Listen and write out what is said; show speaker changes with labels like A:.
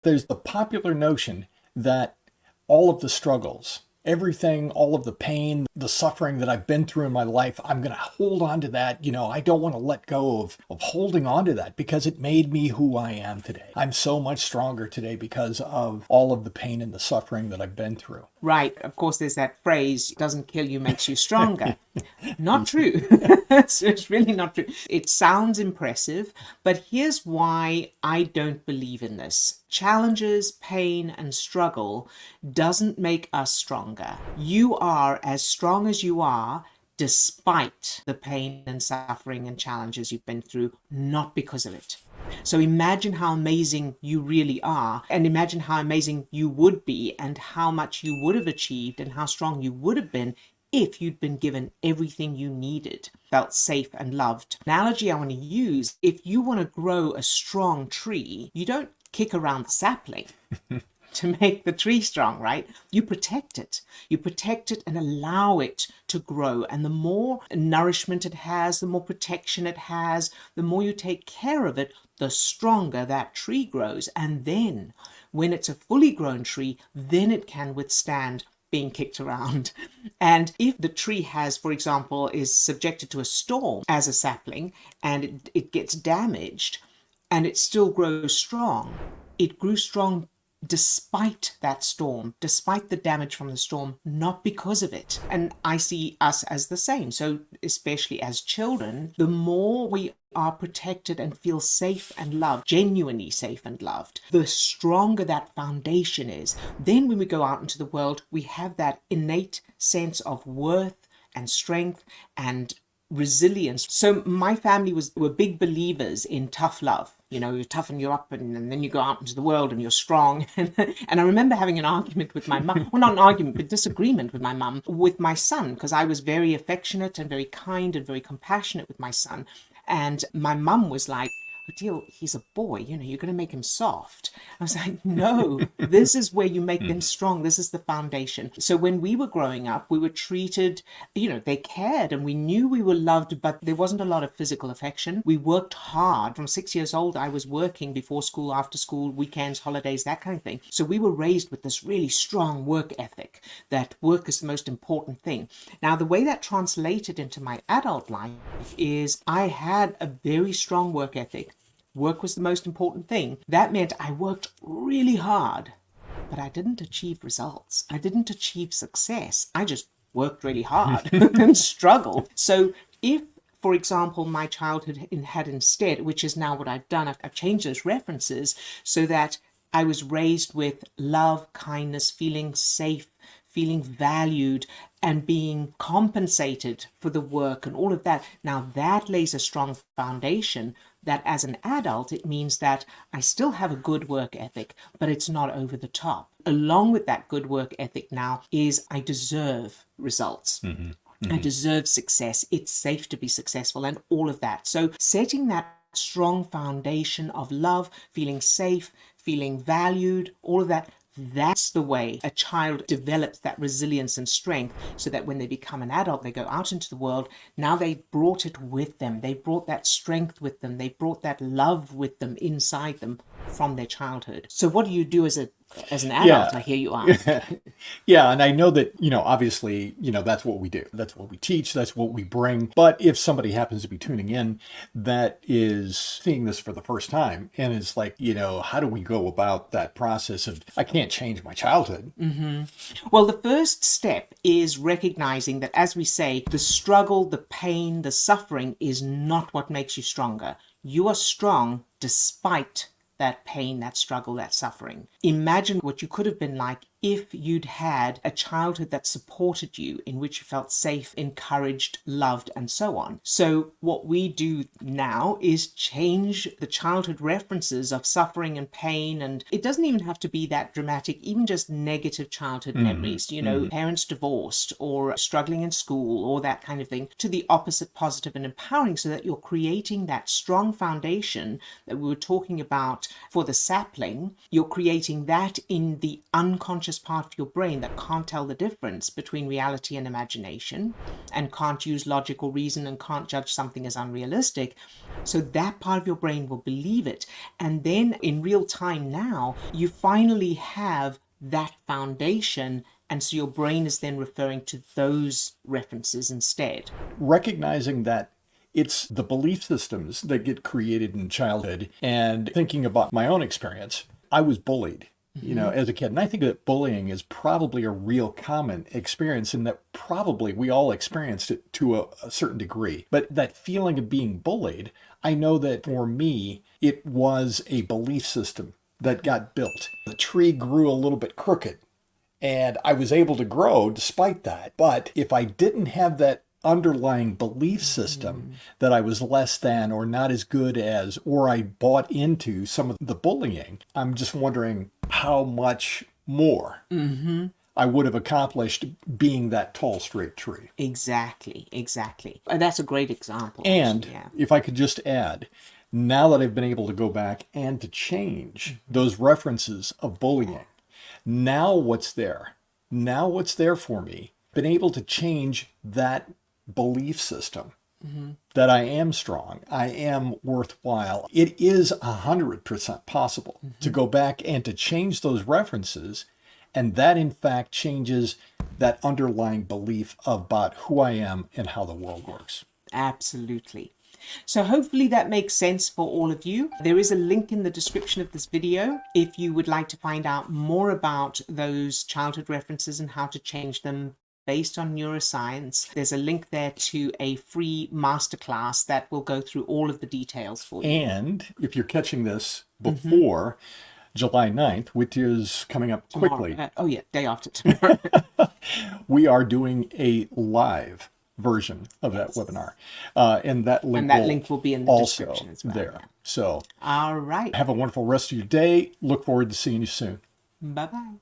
A: There's the popular notion that all of the struggles, everything, all of the pain, the suffering that I've been through in my life, I'm going to hold on to that. I don't want to let go of holding on to that because it made me who I am today. I'm so much stronger today because of all of the pain and the suffering that I've been through.
B: Right. Of course, there's that phrase, doesn't kill you, makes you stronger. Not true. It's really not true. It sounds impressive, but here's why I don't believe in this. Challenges, pain, and struggle doesn't make us stronger. You are as strong as you are despite the pain and suffering and challenges you've been through, not because of it. So imagine how amazing you really are, and imagine how amazing you would be, and how much you would have achieved, and how strong you would have been if you'd been given everything you needed, felt safe and loved. Analogy I want to use, if you want to grow a strong tree, you don't kick around the sapling to make the tree strong, right? You protect it. You protect it and allow it to grow. And the more nourishment it has, the more protection it has, the more you take care of it, the stronger that tree grows. And then when it's a fully grown tree, then it can withstand being kicked around. And if the tree has, for example, is subjected to a storm as a sapling and it gets damaged and it still grows strong, it grew strong despite that storm, despite the damage from the storm, not because of it. And I see us as the same. So especially as children, the more we are protected and feel safe and loved, genuinely safe and loved, the stronger that foundation is. Then when we go out into the world, we have that innate sense of worth and strength and resilience. So my family were big believers in tough love. You toughen you up and then you go out into the world and you're strong. And I remember having an argument with my mum, well, not an argument, but disagreement with my mum, with my son, because I was very affectionate and very kind and very compassionate with my son. And my mum was like, Adil, he's a boy, you're going to make him soft. I was like, no, this is where you make them strong. This is the foundation. So when we were growing up, we were treated, they cared and we knew we were loved, but there wasn't a lot of physical affection. We worked hard. From 6 years old, I was working before school, after school, weekends, holidays, that kind of thing. So we were raised with this really strong work ethic, that work is the most important thing. Now, the way that translated into my adult life is I had a very strong work ethic. Work was the most important thing. That meant I worked really hard, but I didn't achieve results. I didn't achieve success. I just worked really hard and struggled. So if, for example, my childhood had instead, which is now what I've done, I've changed those references so that I was raised with love, kindness, feeling safe, feeling valued, and being compensated for the work and all of that. Now that lays a strong foundation that as an adult, it means that I still have a good work ethic, but it's not over the top. Along with that good work ethic now is I deserve results. I deserve success. It's safe to be successful and all of that. So setting that strong foundation of love, feeling safe, feeling valued, all of that, that's the way a child develops that resilience and strength so that when they become an adult, they go out into the world. Now they brought it with them. They brought that strength with them. They brought that love with them inside them from their childhood. So what do you do as an adult?
A: Yeah.
B: I hear you ask.
A: Yeah, and I know that, obviously, that's what we do. That's what we teach. That's what we bring. But if somebody happens to be tuning in that is seeing this for the first time and is like, how do we go about that process of, I can't change my childhood?
B: Well, the first step is recognizing that, as we say, the struggle, the pain, the suffering is not what makes you stronger. You are strong despite that pain, that struggle, that suffering. Imagine what you could have been like if you'd had a childhood that supported you, in which you felt safe, encouraged, loved, and so on. So what we do now is change the childhood references of suffering and pain, and it doesn't even have to be that dramatic, even just negative childhood memories, parents divorced or struggling in school or that kind of thing, to the opposite, positive and empowering, so that you're creating that strong foundation that we were talking about for the sapling. You're creating that in the unconscious subconscious part of your brain that can't tell the difference between reality and imagination, and can't use logic or reason, and can't judge something as unrealistic. So that part of your brain will believe it. And then in real time now, you finally have that foundation. And so your brain is then referring to those references instead.
A: Recognizing that it's the belief systems that get created in childhood, and thinking about my own experience, I was bullied, as a kid. And I think that bullying is probably a real common experience, and that probably we all experienced it to a certain degree. But that feeling of being bullied, I know that for me, it was a belief system that got built. The tree grew a little bit crooked, and I was able to grow despite that. But if I didn't have that underlying belief system that I was less than or not as good as, or I bought into some of the bullying, I'm just wondering how much more I would have accomplished being that tall, straight tree.
B: Exactly. And that's a great example.
A: And
B: actually, yeah.
A: if I could just add, now that I've been able to go back and to change those references of bullying, now what's there? Now what's there for me? Been able to change that belief system that I am strong, I am worthwhile. It is 100% possible to go back and to change those references, and that in fact changes that underlying belief about who I am and how the world works.
B: Absolutely. So hopefully that makes sense for all of you. There is a link in the description of this video if you would like to find out more about those childhood references and how to change them based on neuroscience. There's a link there to a free masterclass that will go through all of the details for you.
A: And if you're catching this before July 9th, which is coming up quickly.
B: Day after tomorrow.
A: We are doing a live version of that webinar. And that link
B: will be in the description as well.
A: There.
B: Yeah.
A: So,
B: all right.
A: Have a wonderful rest of your day. Look forward to seeing you soon.
B: Bye-bye.